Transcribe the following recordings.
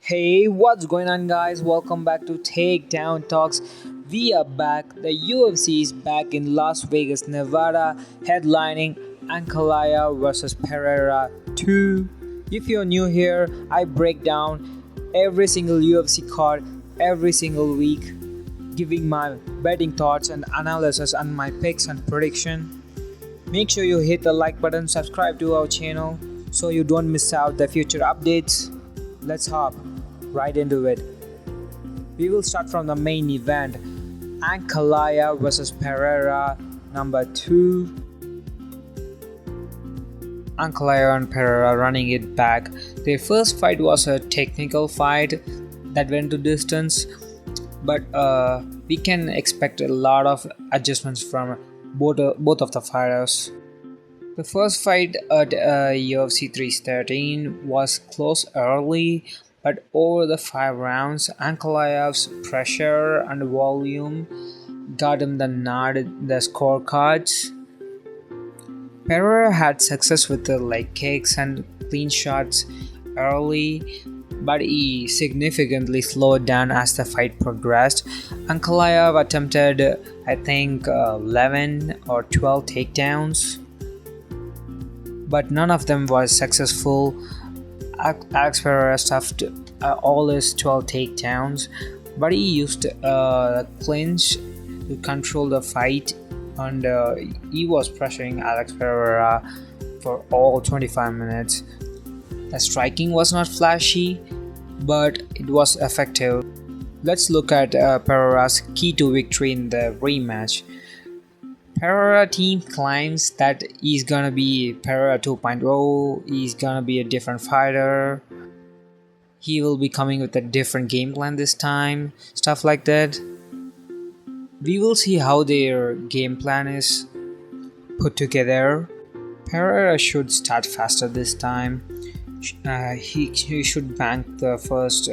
Hey, what's going on, guys? Welcome back to Takedown Talks. We are back. The UFC is back in Las Vegas, Nevada, headlining Ankalaev versus Pereira 2. If you're new here, I break down every single UFC card every single week, giving my betting thoughts and analysis and my picks and prediction. Make sure you hit the like button, subscribe to our channel so you don't miss out the future updates. Let's hop right into it. We will start from the main event, Ankalaev versus Pereira number 2. Ankalaev and Pereira running it back. Their first fight was a technical fight that went to distance, but we can expect a lot of adjustments from both of the fighters. The first fight at UFC 313 was close early, but over the 5 rounds, Ankalaev's pressure and volume got him the nod in the scorecards. Pereira had success with the leg kicks and clean shots early, but he significantly slowed down as the fight progressed. Ankalaev attempted, I think, 11 or 12 takedowns, but none of them was successful. Alex Pereira stuffed all his 12 takedowns, but he used clinch to control the fight, and he was pressuring Alex Pereira for all 25 minutes. The striking was not flashy, but it was effective. Let's look at Pereira's key to victory in the rematch. Pereira team claims that he's gonna be Pereira 2.0, he's gonna be a different fighter, he will be coming with a different game plan this time, stuff like that. We will see how their game plan is put together. Pereira should start faster this time. He should bank the first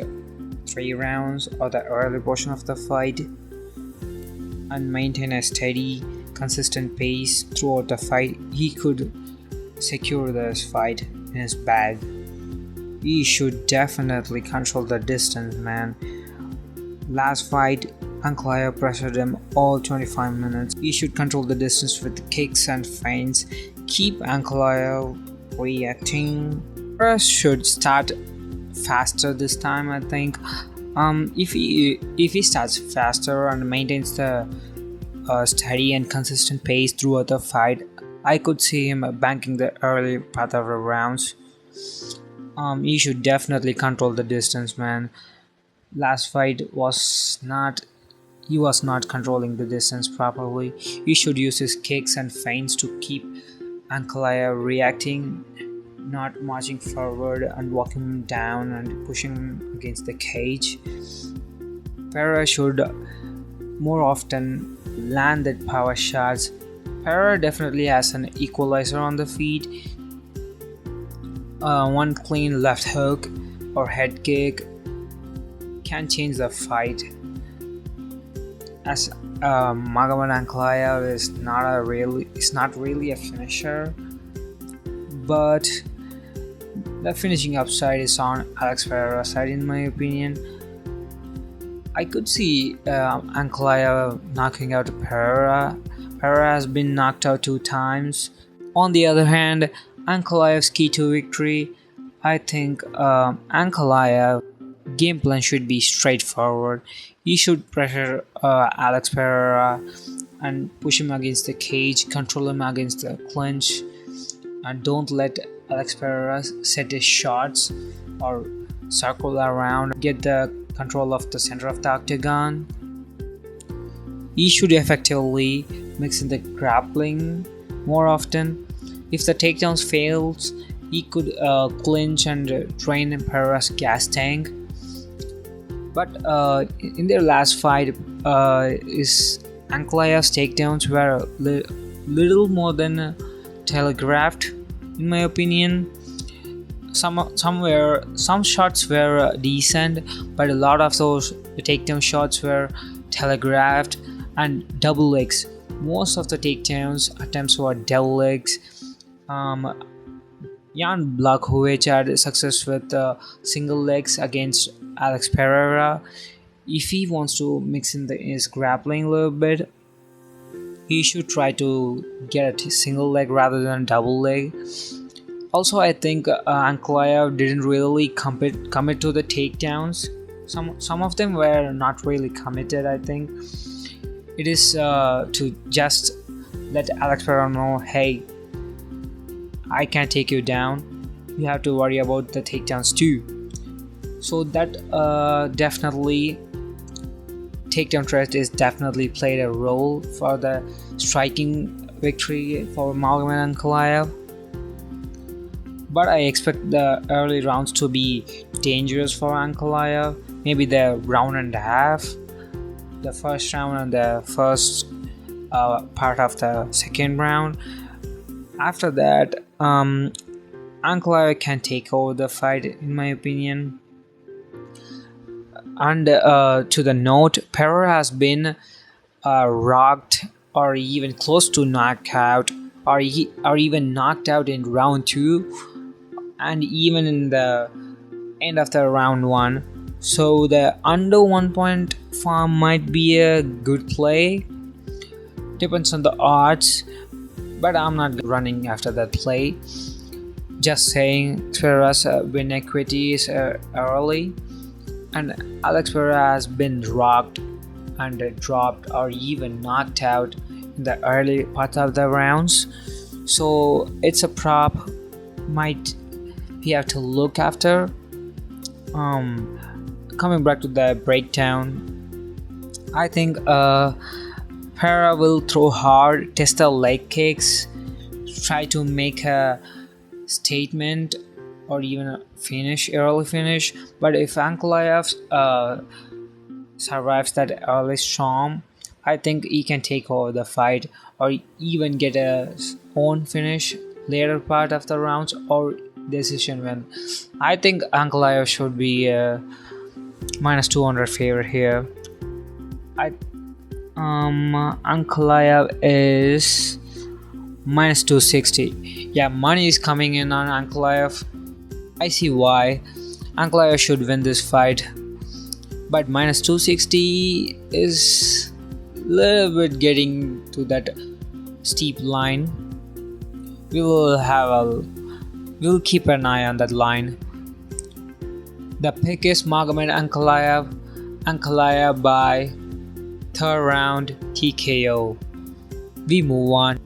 3 rounds or the early portion of the fight and maintain a steady, consistent pace throughout the fight. He could secure this fight in his bag. He should definitely control the distance, man. Last fight, Ankalaev pressured him all 25 minutes. He should control the distance with kicks and feints. Keep Ankalaev reacting. Pereira should start faster this time, I think. If he starts faster and maintains the steady and consistent pace throughout the fight, I could see him banking the early part of the rounds. He should definitely control the distance, man. Last fight he was not controlling the distance properly. He should use his kicks and feints to keep Ankalaev reacting, not marching forward and walking him down and pushing him against the cage. Pereira should more often land that power shots. Pereira definitely has an equalizer on the feet. One clean left hook or head kick can change the fight. As Magomed Ankalaev is not really a finisher, but the finishing upside is on Alex Pereira's side, in my opinion. I could see Ankalaev knocking out Pereira. Pereira has been knocked out 2 times. On the other hand, Ankalaev's key to victory, I think Ankalaev game plan should be straightforward. He should pressure Alex Pereira and push him against the cage, control him against the clinch, and don't let Alex Pereira set his shots or circle around, get the control of the center of the octagon. He should effectively mix in the grappling more often. If the takedowns fails, he could clinch and drain Pereira's gas tank. But in their last fight, Ankalaev's takedowns were little more than telegraphed, in my opinion. Some shots were decent, but a lot of those takedown shots were telegraphed and double legs. Most of the takedowns attempts were double legs. Jan Blachowicz had success with single legs against Alex Pereira. If he wants to mix in his grappling a little bit, he should try to get a single leg rather than double leg. Also, I think Ankalaev didn't really commit to the takedowns. Some of them were not really committed. I think it is to just let Alex Pereira know, hey, I can take you down. You have to worry about the takedowns too. So that definitely takedown threat is definitely played a role for the striking victory for Magomed Ankalaev. But I expect the early rounds to be dangerous for Ankalaev. Maybe the round and a half, the first round and the first part of the second round. After that, Ankalaev can take over the fight, in my opinion. And to the note, Pereira has been rocked or even close to knockout, or even knocked out in round 2, and even in the end of the round 1. So the under 1 point farm might be a good play. Depends on the odds, but I'm not running after that play. Just saying, Pereira's win equity is early, and Alex Pereira has been rocked and dropped or even knocked out in the early part of the rounds. So it's a prop might we have to look after. Coming back to the breakdown, I think Pereira will throw hard, test the leg kicks, try to make a statement or even a early finish. But if Ankalaev survives that early storm, I think he can take over the fight or even get a own finish later part of the rounds or decision win. I think Ankalaev should be minus 200 favorite here. Ankalaev is minus 260. Yeah, money is coming in on Ankalaev. I see why Ankalaev should win this fight, but minus 260 is a little bit getting to that steep line. We'll keep an eye on that line. The pick is Magomed Ankalaev by third round TKO. We move on.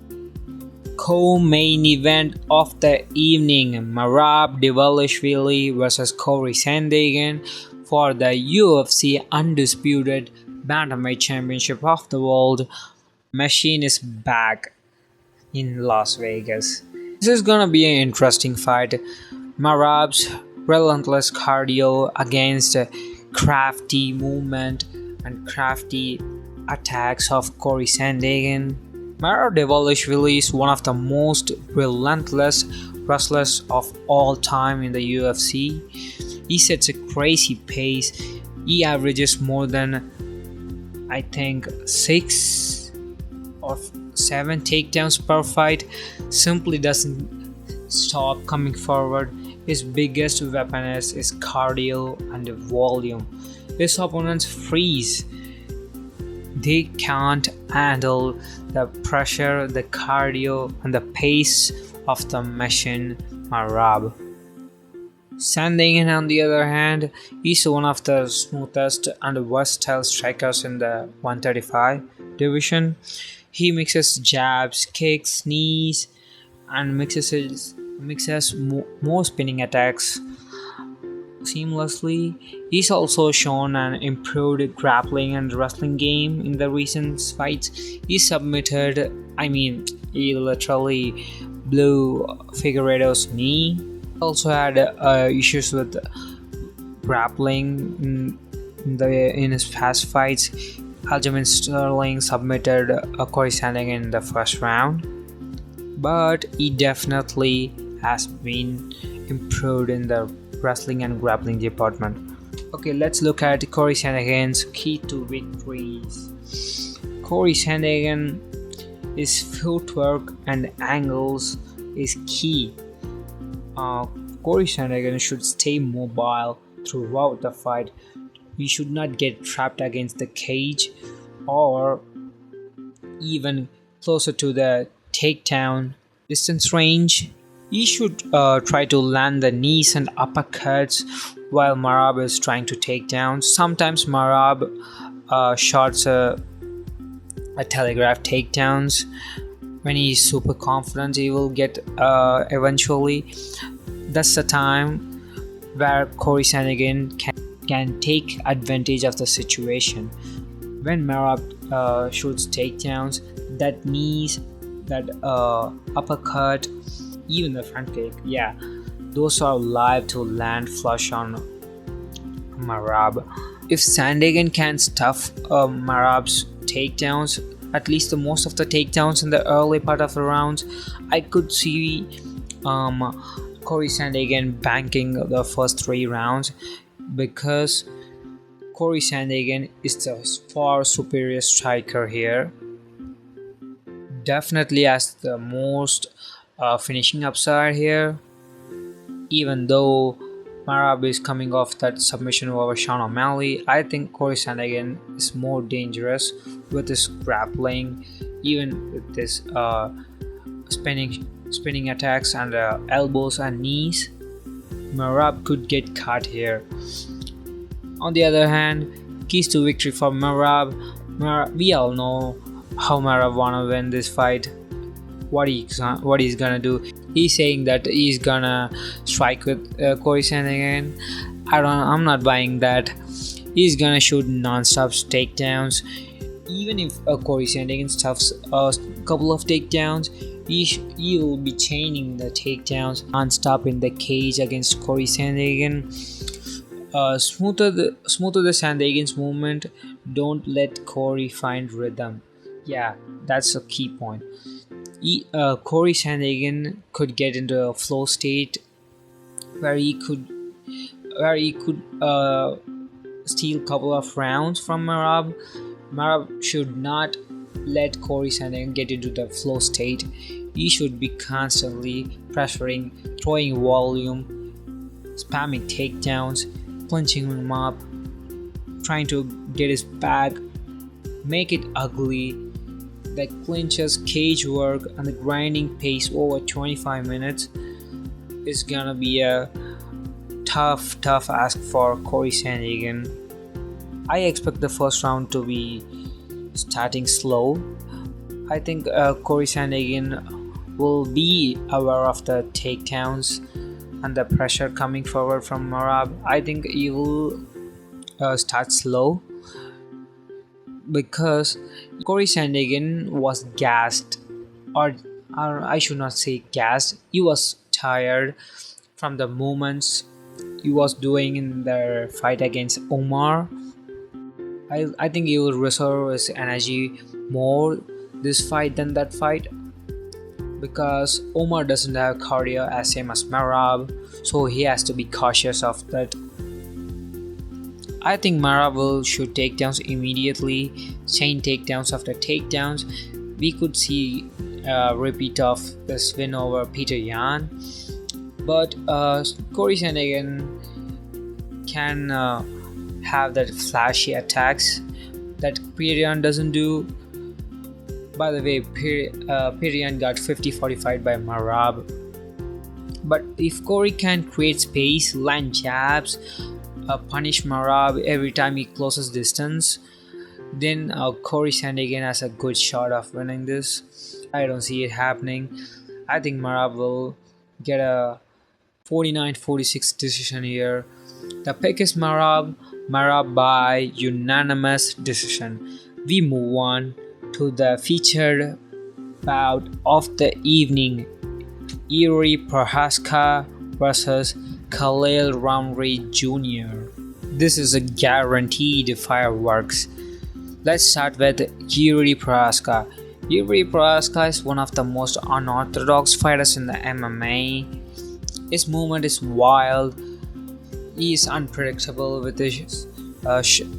Co-main event of the evening, Merab versus Cory for the UFC Undisputed Bantamweight Championship of the World. Machine is back in Las Vegas. This is gonna be an interesting fight. Merab's relentless cardio against crafty movement and crafty attacks of Cory Sandhagen. Merab is one of the most relentless wrestlers of all time in the UFC. He sets a crazy pace. He averages more than, I think, 6 or 7 takedowns per fight. Simply doesn't stop coming forward. His biggest weapon is his cardio and volume. His opponents freeze. They can't handle the pressure, the cardio, and the pace of the machine Merab. Sandhagen, on the other hand, is one of the smoothest and versatile strikers in the 135 division. He mixes jabs, kicks, knees, and mixes more spinning attacks seamlessly. He's also shown an improved grappling and wrestling game in the recent fights. He literally blew Figueiredo's knee. Also had issues with grappling in his past fights. Aljamain Sterling submitted Cory Sandhagen in the first round, but he definitely has been improved in the wrestling and grappling department. Okay, let's look at Cory Sandhagen's key to victories. Cory Sandhagen, his footwork and angles is key. uh, Cory Sandhagen should stay mobile throughout the fight. He should not get trapped against the cage or even closer to the takedown distance range. He should try to land the knees and uppercuts while Merab is trying to take down. Sometimes Merab shots a telegraph takedowns. When he's super confident, he will get eventually. That's the time where Cory Sandhagen can take advantage of the situation. When Merab shoots takedowns, that knees, that uppercut, even the front kick, yeah, those are live to land flush on Merab. If Sandhagen can stuff Merab's takedowns, at least the most of the takedowns in the early part of the rounds, I could see Cory Sandhagen banking the first 3 rounds, because Cory Sandhagen is the far superior striker here. Definitely has the most finishing upside here. Even though Merab is coming off that submission over Sean O'Malley, I think Cory Sandhagen is more dangerous with his grappling, even with his spinning attacks and elbows and knees. Merab could get caught here. On the other hand, keys to victory for Merab. We all know how Merab wanna win this fight. What he's gonna do? He's saying that he's gonna strike with Cory Sandhagen. I'm not buying that. He's gonna shoot non-stop takedowns. Even if Cory Sandhagen stuffs a couple of takedowns, he will be chaining the takedowns non-stop in the cage against Cory Sandhagen. Smoother the Sandhagen's movement. Don't let Cory find rhythm. Yeah, that's a key point. Cory Sandhagen could get into a flow state where he could steal a couple of rounds from Merab. Merab should not let Cory Sandhagen get into the flow state. He should be constantly pressuring, throwing volume, spamming takedowns, clinching him up, trying to get his back, make it ugly. The clinches, cage work, and the grinding pace over 25 minutes is gonna be a tough ask for Cory Sandhagen. I expect the first round to be starting slow. I think Cory Sandhagen will be aware of the takedowns and the pressure coming forward from Merab. I think he will start slow, because Cory Sandhagen was gassed, or I should not say gassed. He was tired from the movements he was doing in the fight against Omar. I think he will reserve his energy more this fight than that fight, because Omar doesn't have cardio as same as Merab, so he has to be cautious of that. I think Merab will shoot takedowns immediately, chain takedowns after takedowns. We could see a repeat of this win over Peter Yan, but Cory Sandhagen can have that flashy attacks that Pereira doesn't do. By the way, Pereira got 50-45 by Merab. But if Cory can create space, land jabs, punish Merab every time he closes distance, then Cory Sandhagen has a good shot of winning this. I don't see it happening. I think Merab will get a 49-46 decision here. The pick is Merab by unanimous decision. We move on to the featured bout of the evening, Jiri Prochazka versus Khalil Rountree Jr. This is a guaranteed fireworks. Let's start with Jiri Prochazka. Jiri Prochazka is one of the most unorthodox fighters in the MMA. His movement is wild. He is unpredictable with his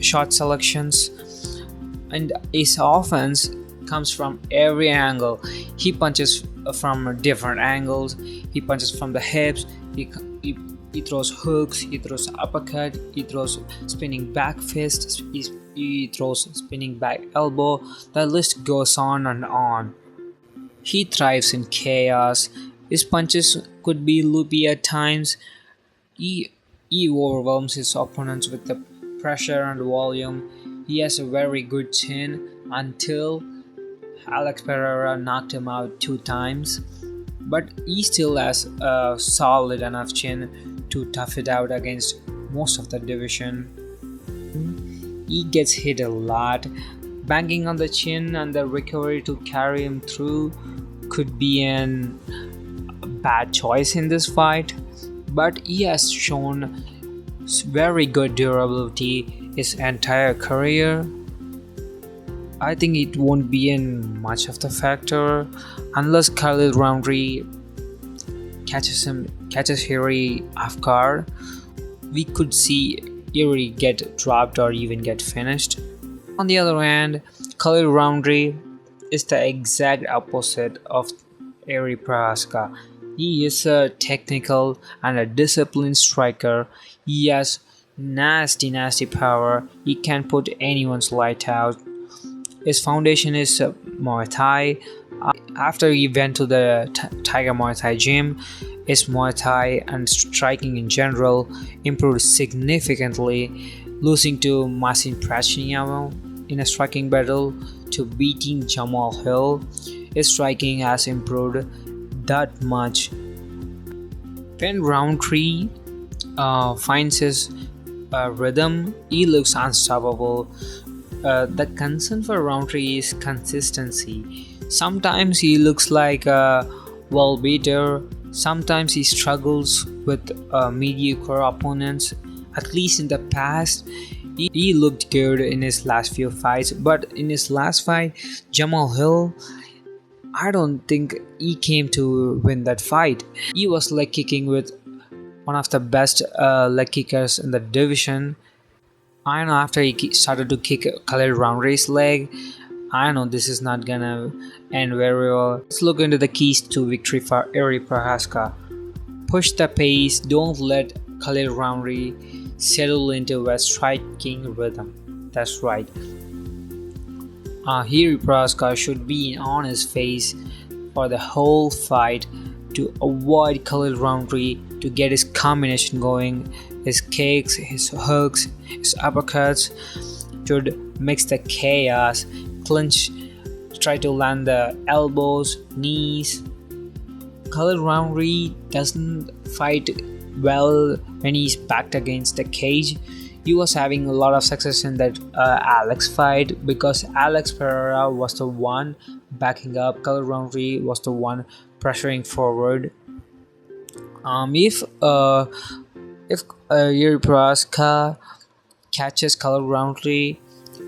shot selections, and his offense comes from every angle. He punches from different angles. He punches from the hips. He throws hooks. He throws uppercut. He throws spinning back fist. He throws spinning back elbow. The list goes on and on. He thrives in chaos. His punches could be loopy at times. He overwhelms his opponents with the pressure and volume. He has a very good chin until Alex Pereira knocked him out 2 times. But he still has a solid enough chin to tough it out against most of the division. He gets hit a lot. Banging on the chin and the recovery to carry him through could be a bad choice in this fight. But he has shown very good durability his entire career. I think it won't be in much of the factor unless Khalil Roundtree catches Jiri off guard. We could see Jiri get dropped or even get finished. On the other hand, Khalil Roundtree is the exact opposite of Jiri Prochazka. He is a technical and a disciplined striker. He has nasty power. He can put anyone's light out. His foundation is Muay Thai. After he went to the Tiger Muay Thai gym, his Muay Thai and striking in general improved significantly, losing to Marcin Prachnio in a striking battle to beating Jamal Hill. His striking has improved that much. When Roundtree finds his rhythm, he looks unstoppable. The concern for Roundtree is consistency. Sometimes he looks like a world beater, sometimes he struggles with mediocre opponents. At least in the past, he looked good in his last few fights, but in his last fight, Jamal Hill, I don't think he came to win that fight. He was leg kicking with one of the best leg kickers in the division. I know after he started to kick Khalil Roundtree's leg, I know this is not gonna end very well. Let's look into the keys to victory for Jiri Prochazka. Push the pace, don't let Khalil Roundtree settle into a striking rhythm. That's right. Jiri Prochazka should be on his face for the whole fight to avoid Khalil Roundtree, to get his combination going. His kicks, his hooks, his uppercuts should mix the chaos, clinch, try to land the elbows, knees. Khalil Roundtree doesn't fight well when he's backed against the cage. He was having a lot of success in that Alex fight because Alex Pereira was the one backing up. Khalil Roundtree was the one pressuring forward. If Jiri Prochazka catches Khalil Roundtree,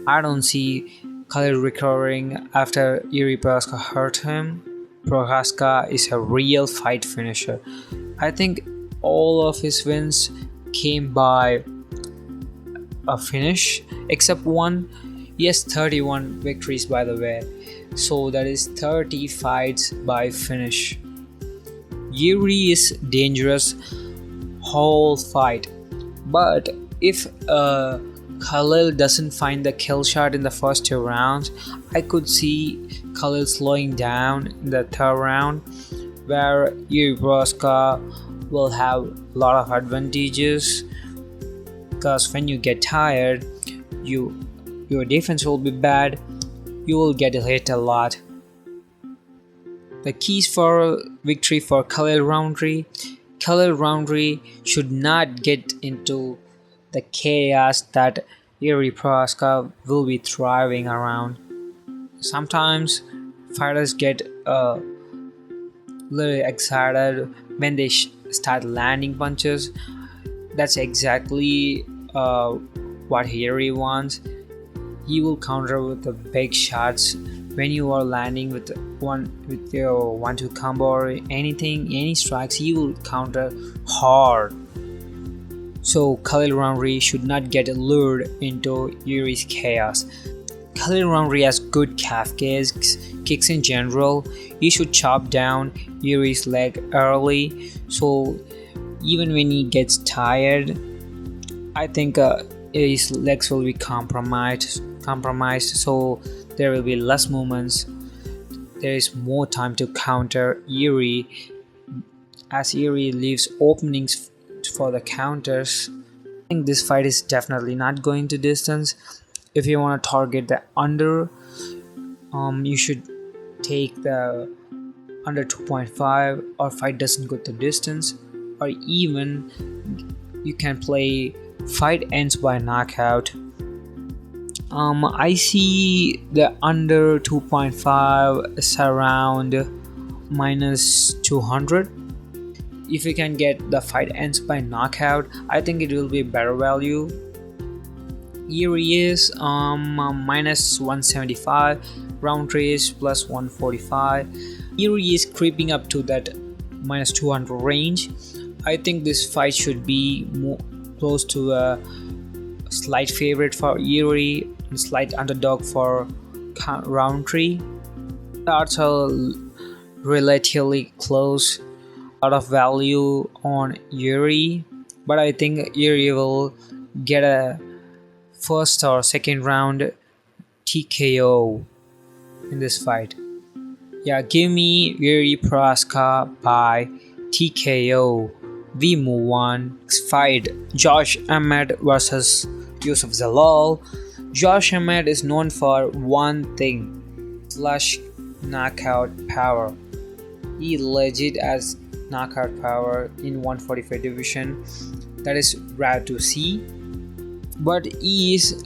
I don't see Khalil recovering after Jiri Prochazka hurt him. Prochazka is a real fight finisher. I think all of his wins came by a finish except one. He has 31 victories, by the way, so that is 30 fights by finish. Jiri is dangerous whole fight, but if Khalil doesn't find the kill shot in the first 2 rounds, I could see Khalil slowing down in the 3rd round, where Jiri Prochazka will have a lot of advantages, because when you get tired, your defense will be bad, you will get hit a lot. The keys for victory for Khalil Roundtree should not get into the chaos that Jiri Prochazka will be thriving around. Sometimes fighters get a little excited when they start landing punches. That's exactly what Jiri wants. He will counter with the big shots when you are landing with your 1-2 combo or any strikes. He will counter hard. So Khalil Roundtree should not get lured into Jiri's chaos. Khalil Roundtree has good calf kicks in general. He should chop down Jiri's leg early, so even when he gets tired, I think his legs will be compromised, so there will be less movements. There is more time to counter Jiri, as Jiri leaves openings for the counters. I think this fight is definitely not going to distance. If you want to target the under, you should take the under 2.5, or fight doesn't go to distance, or even you can play fight ends by knockout. I see the under 2.5 is around minus 200. If you can get the fight ends by knockout, I think it will be better value. Here he is minus 175, Roundtree is plus 145. Here he is creeping up to that minus 200 range. I think this fight should be more close to a slight favorite for Jiri and slight underdog for Roundtree. The odds are relatively close. A lot of value on Jiri, but I think Jiri will get a first or second round TKO in this fight. Yeah, give me Jiri Prochazka by TKO. We move on. Next fight, Josh Emmett versus Youssef Zalal. Josh Emmett is known for one thing: flush knockout power. He legit has knockout power in 145 division. That is rare to see. But he is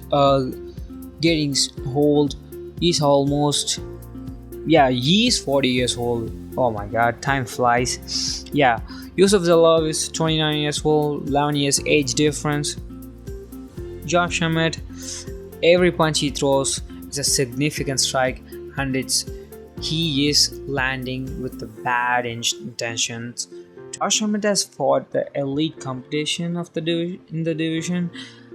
getting old. He's almost, he is 40 years old. Oh my god, time flies. Yeah, Youssef Zalal is 29 years old, 11 years age difference. Josh Emmett, every punch he throws is a significant strike, and he is landing with the bad intentions. Josh Emmett has fought the elite competition in the division.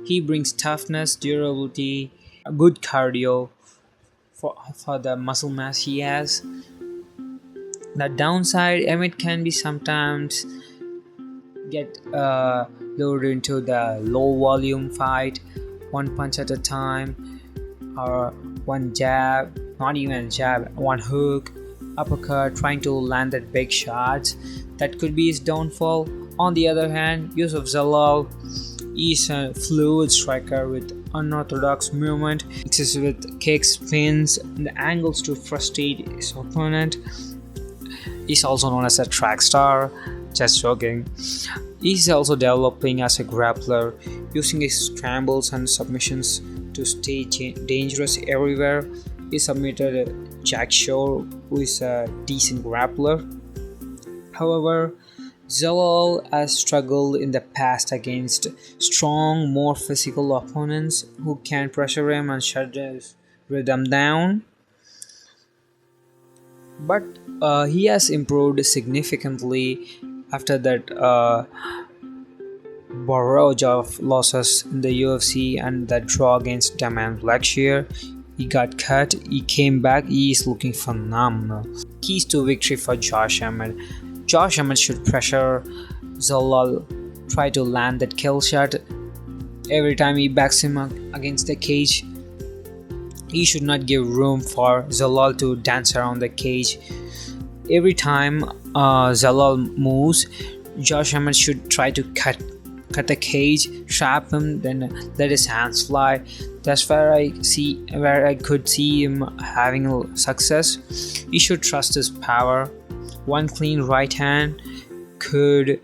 He brings toughness, durability, good cardio for the muscle mass he has. The downside, Emmet can be sometimes get lured into the low volume fight, one punch at a time, or one jab, not even jab, one hook, uppercut, trying to land that big shots. That could be his downfall. On the other hand, Youssef Zalal is a fluid striker with unorthodox movement, mixes with kicks, spins, and the angles to frustrate his opponent. He's also known as a track star. Just joking. He's also developing as a grappler, using his scrambles and submissions to stay dangerous everywhere. He submitted Jack Shore, who is a decent grappler. However, Zalal has struggled in the past against strong, more physical opponents who can pressure him and shut his rhythm down. But he has improved significantly after that barrage of losses in the UFC and that draw against Damian Blackshear. He got cut, he came back, he is looking phenomenal. Keys to victory for Josh Emmett. Josh Emmett should pressure Zalal, try to land that kill shot every time he backs him against the cage. He should not give room for Zalal to dance around the cage. Every time Zalal moves, Josh Emmett should try to cut the cage, trap him, then let his hands fly. That's where I could see him having success. He should trust his power. One clean right hand could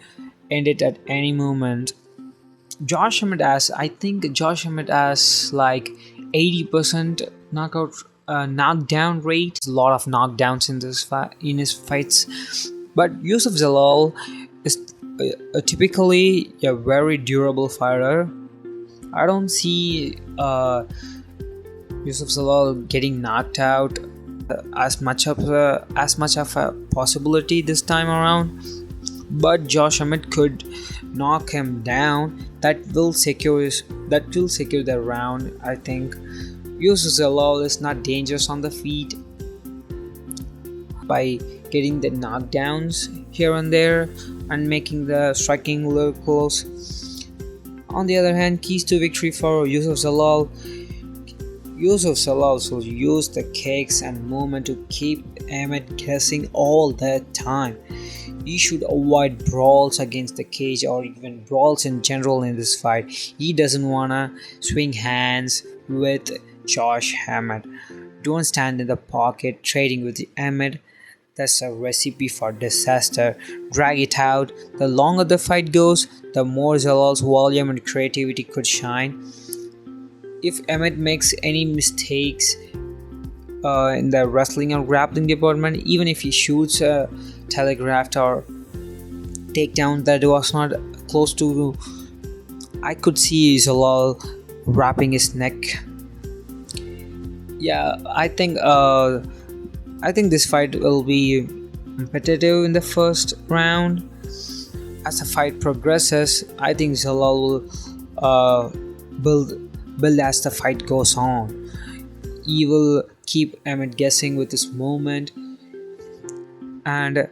end it at any moment. I think Josh Emmett has like 80% knockdown rate. A lot of knockdowns in his fights. But Youssef Zalal is typically a very durable fighter. I don't see Youssef Zalal getting knocked out as much of a possibility this time around. But Josh Emmett could knock him down. That will secure the round, I think. Yusuf Zalal is not dangerous on the feet by getting the knockdowns here and there and making the striking look close. On the other hand, keys to victory for Yusuf Zalal. Yusuf Zalal will use the kicks and movement to keep Emmet guessing all the time. He should avoid brawls against the cage or even brawls in general in this fight. He doesn't wanna swing hands with Josh Emmet. Don't stand in the pocket trading with Emmet. That's a recipe for disaster. Drag it out. The longer the fight goes, the more Zalal's volume and creativity could shine. If Emmet makes any mistakes in the wrestling or grappling department, even if he shoots a telegraphed or takedown that was not close to, I could see Zalal wrapping his neck. Yeah, I think this fight will be competitive in the first round. As the fight progresses, I think Zalal will build as the fight goes on. He will keep Emmet guessing with his movement, and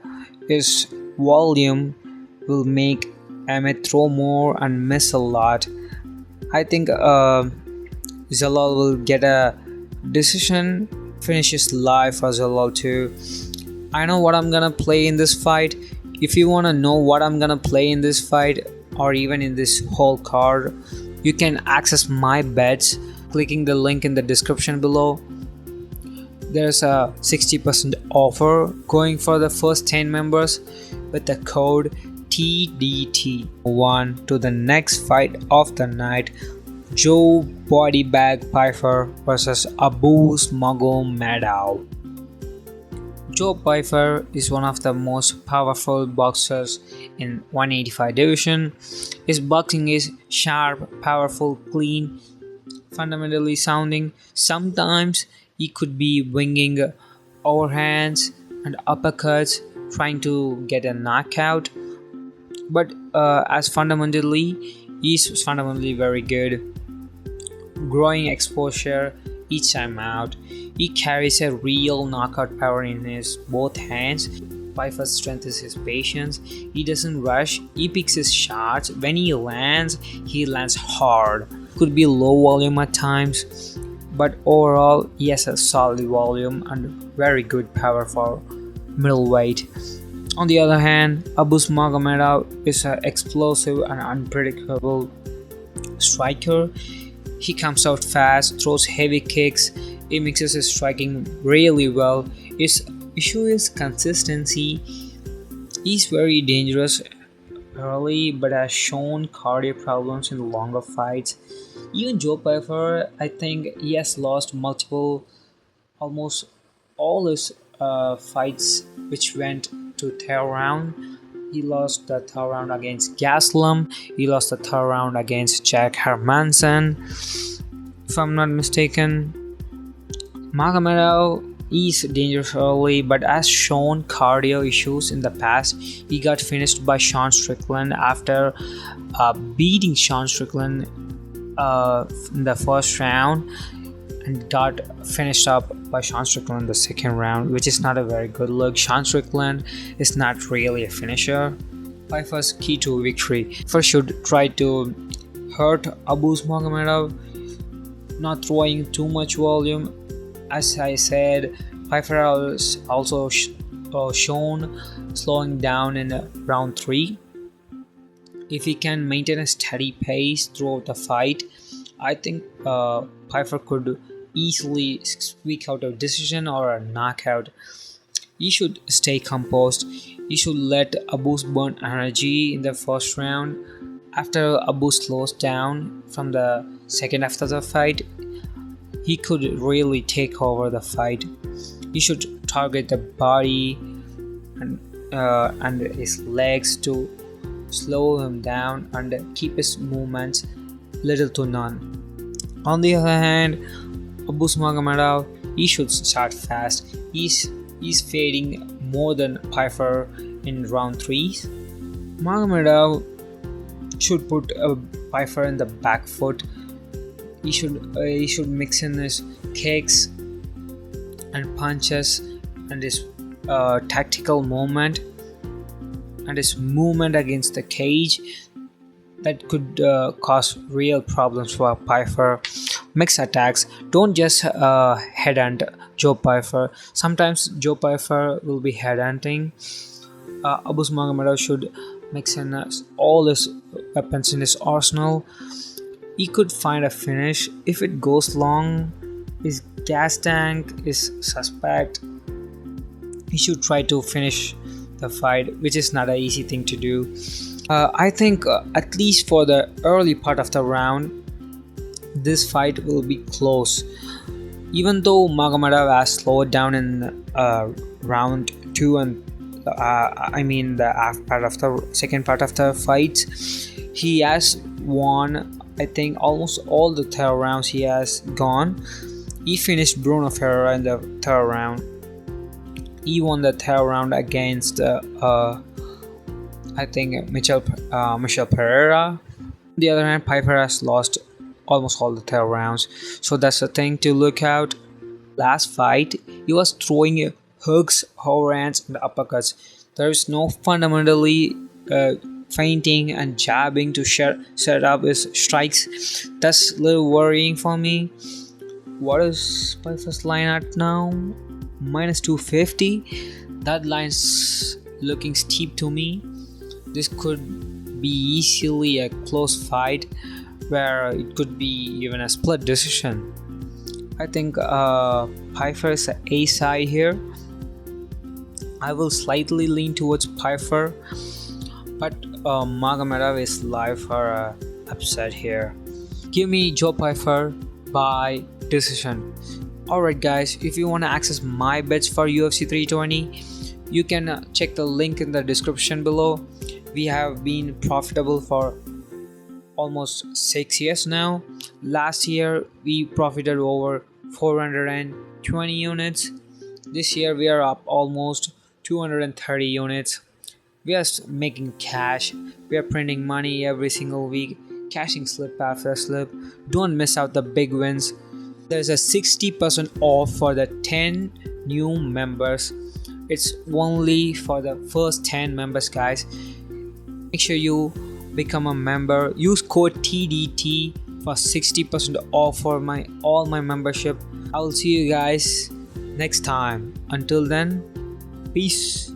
his volume will make Emmet throw more and miss a lot. I think Zalal will get a decision finish is live for Zalal too. I know what I'm gonna play in this fight. If you wanna know what I'm gonna play in this fight or even in this whole card, you can access my bets clicking the link in the description below. There's a 60% offer going for the first 10 members with the code TDT. On to the next fight of the night. Joe Bodybag Pyfer vs Abus Magomedov. Joe Pyfer is one of the most powerful boxers in 185 division. His boxing is sharp, powerful, clean, fundamentally sounding. Sometimes he could be winging overhands and uppercuts trying to get a knockout, but he's fundamentally very good. Growing exposure each time out. He carries a real knockout power in his both hands. Pyfer's strength is his patience. He doesn't rush. He picks his shots. When he lands hard. Could be low volume at times, but overall he has a solid volume and very good power for middleweight. On the other hand, Abus Magomedov is an explosive and unpredictable striker. He comes out fast, throws heavy kicks, he mixes his striking really well. His issue is consistency. He's very dangerous early but has shown cardio problems in longer fights. Even Joe Pyfer, I think he has lost almost all his fights which went to third round. He lost the third round against Gaslam. He lost the third round against Jack Hermanson, if I'm not mistaken. Magomedov is dangerous early but has shown cardio issues in the past. He got finished by Sean Strickland after beating Sean Strickland in the first round, and got finished up by Sean Strickland in the second round, which is not a very good look. Sean Strickland is not really a finisher. Pyfer's key to victory first should try to hurt Abus Magomedov, not throwing too much volume. As I said, Pyfer has also shown slowing down in round 3. If he can maintain a steady pace throughout the fight, I think Pyfer could easily squeak out a decision or a knockout. He should stay composed. He should let Abus burn energy in the first round. After Abus slows down from the second after the fight, he could really take over the fight. He should target the body and his legs to slow him down and keep his movements little to none. On the other hand, Abus Magomedov, he should start fast. He's fading more than Pyfer in round 3. Magomedov should put Pyfer in the back foot. He should mix in his kicks and punches and his tactical movement and his movement against the cage that could cause real problems for Pyfer. Mixed attacks don't just headhunt Joe Pyfer. Sometimes Joe Pyfer will be headhunting. Abus Magomedov should mix in all his weapons in his arsenal. He could find a finish if it goes long. His gas tank is suspect. He should try to finish the fight, which is not an easy thing to do. I think at least for the early part of the round, this fight will be close. Even though Magomedov has slowed down in round 2 and the part of the second part of the fight, he has won. I think almost all the third rounds he has gone. He finished Bruno Pereira in the third round. He won the third round against I think Michel Pereira. On the other hand, Pyfer has lost almost all the third rounds, so that's a thing to look out. Last fight, he was throwing hooks, overhands, and uppercuts. There is no fundamentally feinting and jabbing to set up his strikes. That's a little worrying for me. What is Pyfer's line at now? Minus 250. That line's looking steep to me. This could be easily a close fight where it could be even a split decision. I think Pyfer is an A side here. I will slightly lean towards Pyfer, but Magomedov is live for a upset here. Give me Joe Pyfer by decision. Alright guys, if you want to access my bets for UFC 320, you can check the link in the description below. We have been profitable for almost 6 years now. Last year we profited over 420 units. This year we are up almost 230 units. We are making cash. We are printing money every single week, cashing slip after slip. Don't miss out the big wins. There's a 60% off for the 10 new members. It's only for the first 10 members, guys. Make sure you become a member. Use code TDT for 60% off for all my membership. I will see you guys next time. Until then, peace.